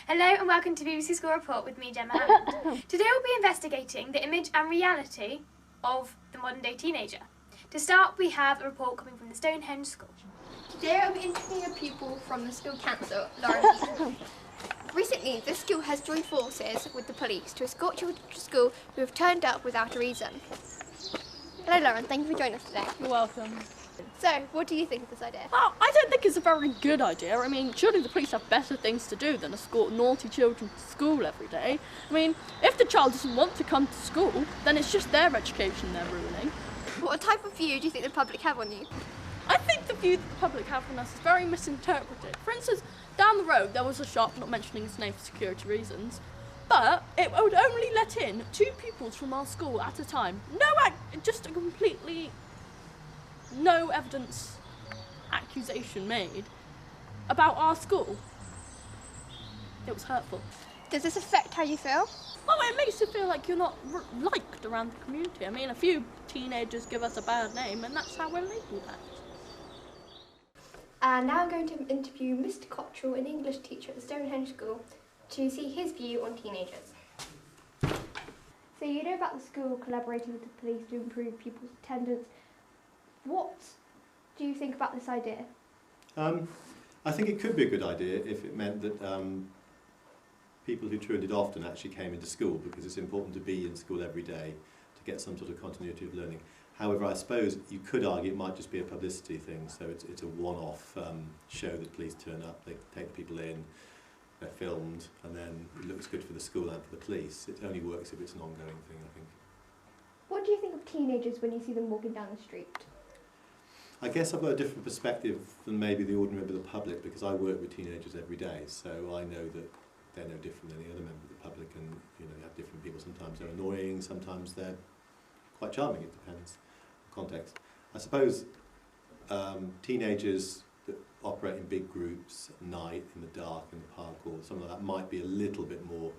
Hello and welcome to BBC School Report with me, Gemma Hammond. Today we'll be investigating the image and reality of the modern day teenager. To start, we have a report coming from the Stonehenge School. Today I'll be interviewing a pupil from the school council, Lauren Heaton. Recently, this school has joined forces with the police to escort children to school who have turned up without a reason. Hello Lauren, thank you for joining us today. You're welcome. So, what do you think of this idea? Well, I don't think it's a very good idea. I mean, surely the police have better things to do than escort naughty children to school every day. I mean, if the child doesn't want to come to school, then it's just their education they're ruining. What type of view do you think the public have on you? I think the view that the public have on us is very misinterpreted. For instance, down the road there was a shop, not mentioning its name for security reasons, but it would only let in 2 pupils from our school at a time. Just a completely no evidence accusation made about our school. It was hurtful. Does this affect how you feel? Well, it makes you feel like you're not liked around the community. I mean, a few teenagers give us a bad name and that's how we're labelled at. And now I'm going to interview Mr. Cottrell, an English teacher at the Stonehenge School, to see his view on teenagers. So you know about the school collaborating with the police to improve pupils' attendance. What do you think about this idea? I think it could be a good idea if it meant that people who turned it often actually came into school, because it's important to be in school every day to get some sort of continuity of learning. However, I suppose you could argue it might just be a publicity thing, so it's a one-off show that police turn up, they take the people in, they're filmed, and then it looks good for the school and for the police. It only works if it's an ongoing thing, I think. What do you think of teenagers when you see them walking down the street? I guess I've got a different perspective than maybe the ordinary member of the public, because I work with teenagers every day, so I know that they're no different than any other member of the public, and you know, you have different people. Sometimes they're annoying, sometimes they're quite charming, it depends on context. I suppose teenagers that operate in big groups at night, in the dark, in the park, or something like that, might be a little bit more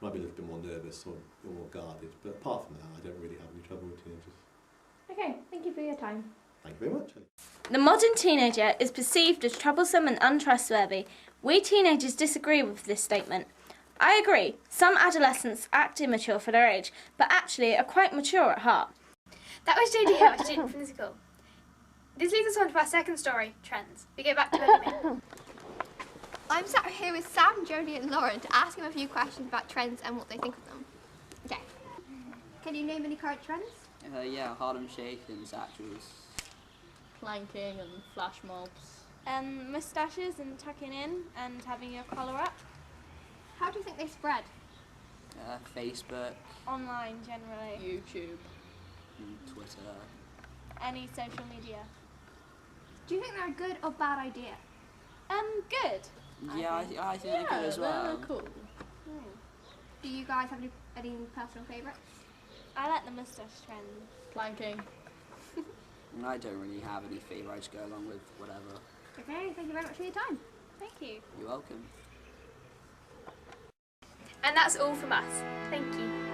nervous or more guarded, but apart from that, I don't really have any trouble with teenagers. Okay, thank you for your time. Thank you very much. The modern teenager is perceived as troublesome and untrustworthy. We teenagers disagree with this statement. I agree, some adolescents act immature for their age, but actually are quite mature at heart. That was JD Hill, a student from the school. This leads us on to our second story, trends. We go back to it in a minute. I'm sat here with Sam, Jodie and Lauren to ask them a few questions about trends and what they think of them. Okay. Can you name any current trends? Yeah, Harlem Shake and Satchels. Planking and flash mobs. Moustaches and tucking in and having your collar up. How do you think they spread? Facebook, Online generally. YouTube. and Twitter. Any social media. Do you think they're a good or bad idea? Good. Yeah, I think they're good as well. They're cool. Do you guys have any personal favourites? I like the moustache trend. Planking. And I don't really have any favourite, I just go along with whatever. Okay, thank you very much for your time. Thank you. You're welcome. And that's all from us. Thank you.